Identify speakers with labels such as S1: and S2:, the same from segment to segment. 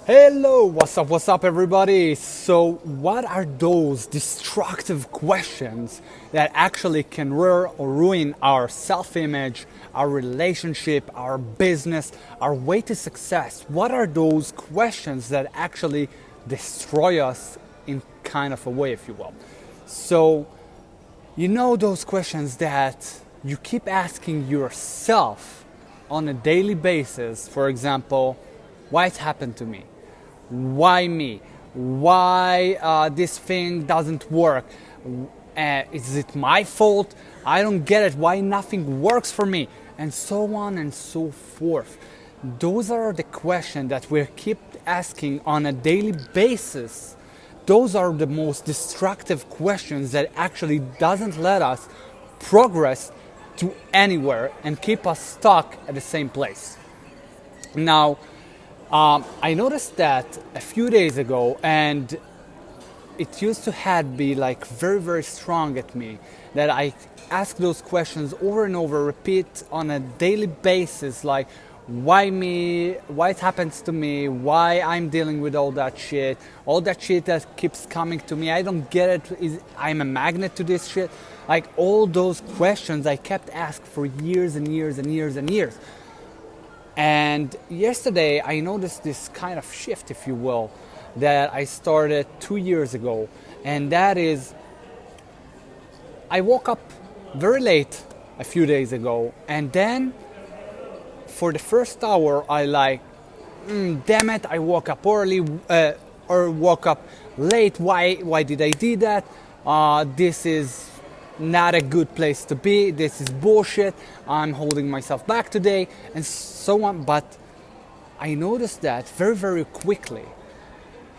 S1: Hello, what's up everybody? So what are those destructive questions that actually can ruin our self-image, our relationship, our business, our way to success? What are those questions that actually destroy us in kind of a way, if you will? So, those questions that you keep asking yourself on a daily basis. For example, why it happened to me? Why me? Why this thing doesn't work? Is it my fault? I don't get it. Why nothing works for me? And so on and so forth. Those are the questions that we keep asking on a daily basis. Those are the most destructive questions that actually doesn't let us progress to anywhere and keep us stuck at the same place. Now, I noticed that a few days ago, and it used to be like very, very strong at me, that I ask those questions over and over, repeat on a daily basis, like, why me, why it happens to me, why I'm dealing with all that shit that keeps coming to me, I don't get it, I'm a magnet to this shit. Like all those questions I kept asking for years and years and years and years. And yesterday I noticed this kind of shift, if you will, that I started 2 years ago. And that is, I woke up very late a few days ago, and then for the first hour I damn it, I woke up early or woke up late. Why did I do that? This is not a good place to be. This is bullshit. I'm holding myself back today, and so on. But I noticed that very, very quickly,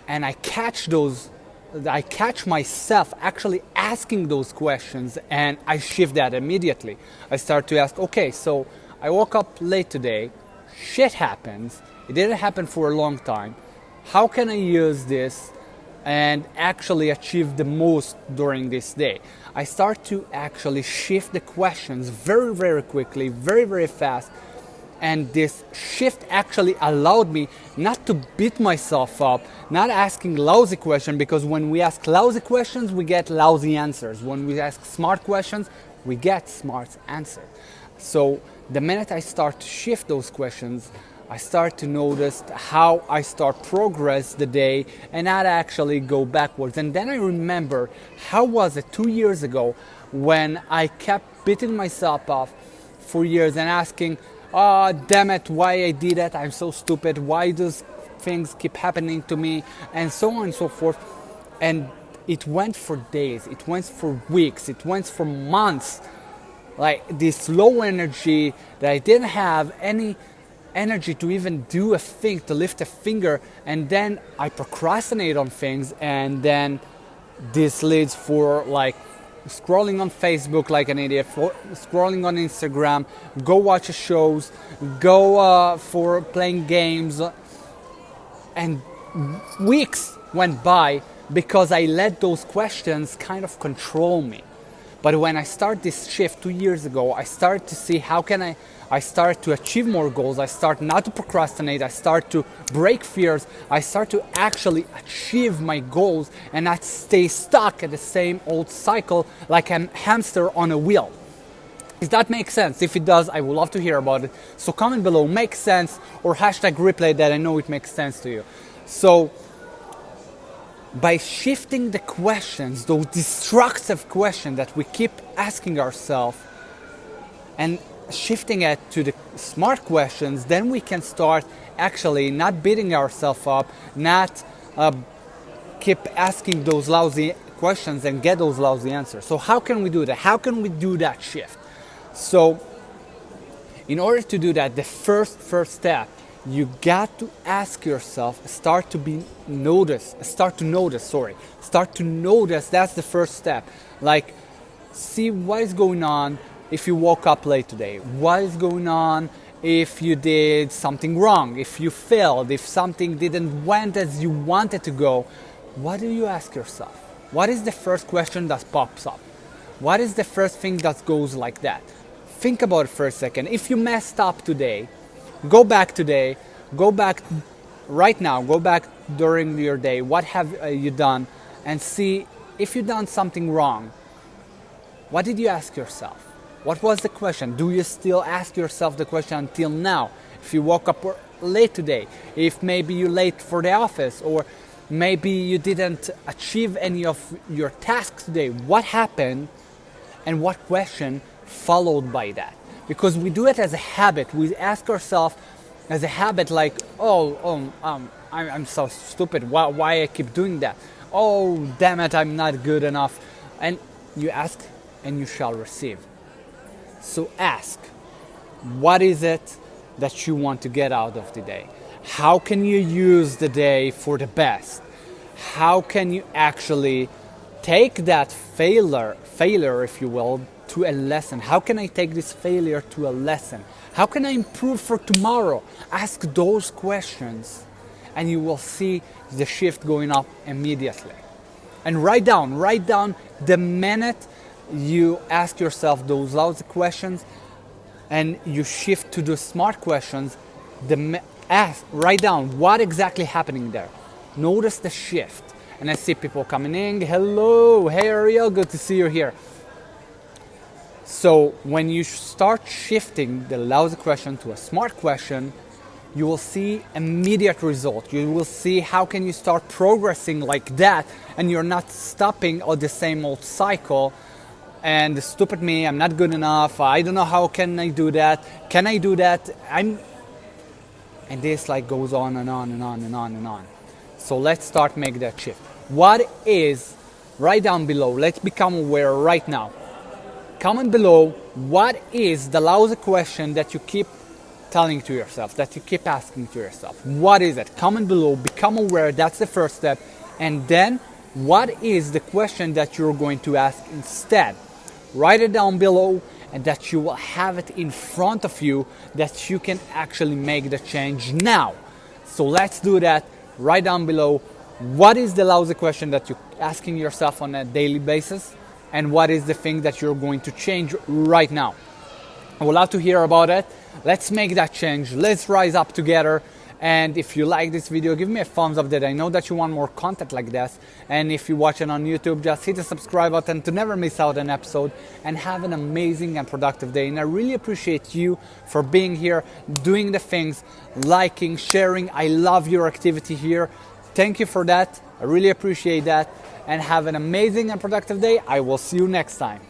S1: and I catch myself actually asking those questions, and I shift that immediately. I start to ask, okay, so I woke up late today. Shit happens. It didn't happen for a long time. How can I use this and actually achieve the most during this day? I start to actually shift the questions very, very quickly, very, very fast. And this shift actually allowed me not to beat myself up, not asking lousy questions, because when we ask lousy questions, we get lousy answers. When we ask smart questions, we get smart answers. So the minute I start to shift those questions, I start to notice how I start progress the day and not actually go backwards. And then I remember how was it 2 years ago when I kept beating myself up for years and asking, damn it, why I did that? I'm so stupid. Why does things keep happening to me? And so on and so forth. And it went for days. It went for weeks. It went for months. Like this low energy that I didn't have any energy to even do a thing, to lift a finger, and then I procrastinate on things, and then this leads for like scrolling on Facebook like an idiot, scrolling on Instagram, go watch shows, go for playing games, and weeks went by because I let those questions kind of control me. But when I start this shift 2 years ago, I start to see how can I start to achieve more goals. I start not to procrastinate. I start to break fears. I start to actually achieve my goals and not stay stuck at the same old cycle like a hamster on a wheel. Does that make sense? If it does, I would love to hear about it. So comment below, makes sense, or hashtag replay that I know it makes sense to you. So by shifting the questions, those destructive questions that we keep asking ourselves, and shifting it to the smart questions, then we can start actually not beating ourselves up, not keep asking those lousy questions and get those lousy answers. So how can we do that? How can we do that shift? So in order to do that, the first step, you got to ask yourself, start to notice, that's the first step. Like, see what is going on if you woke up late today. What is going on if you did something wrong, if you failed, if something didn't went as you wanted to go. What do you ask yourself? What is the first question that pops up? What is the first thing that goes like that? Think about it for a second. If you messed up today, go back right now, go back during your day. What have you done? And see if you've done something wrong. What did you ask yourself? What was the question? Do you still ask yourself the question until now? If you woke up late today, if maybe you're late for the office, or maybe you didn't achieve any of your tasks today, what happened and what question followed by that? Because we do it as a habit. We ask ourselves as a habit like, I'm so stupid. Why I keep doing that? Oh, damn it, I'm not good enough. And you ask and you shall receive. So ask, what is it that you want to get out of the day? How can you use the day for the best? How can you actually take that failure, if you will, to a lesson? How can I take this failure to a lesson? How can I improve for tomorrow? Ask those questions and you will see the shift going up immediately. And write down the minute you ask yourself those lousy questions and you shift to the smart questions, write down what exactly happening there. Notice the shift. And I see people coming in. Hello, hey Ariel, good to see you here. So when you start shifting the lousy question to a smart question, you will see immediate result. You will see how can you start progressing like that, and you're not stopping on the same old cycle. And stupid me, I'm not good enough. I don't know how can I do that. Can I do that? And this like goes on and on and on and on and on. So let's start make that shift. What is, right down below, let's become aware right now. Comment below, what is the lousy question that you keep telling to yourself, that you keep asking to yourself? What is it? Comment below, become aware, that's the first step. And then, what is the question that you're going to ask instead? Write it down below, and that you will have it in front of you, that you can actually make the change now. So let's do that. Write down below, what is the lousy question that you're asking yourself on a daily basis? And what is the thing that you're going to change right now? I would love to hear about it. Let's make that change. Let's rise up together. And if you like this video, give me a thumbs up that I know that you want more content like this. And if you watch it on YouTube, just hit the subscribe button to never miss out an episode, and have an amazing and productive day. And I really appreciate you for being here, doing the things, liking, sharing. I love your activity here. Thank you for that. I really appreciate that. And have an amazing and productive day. I will see you next time.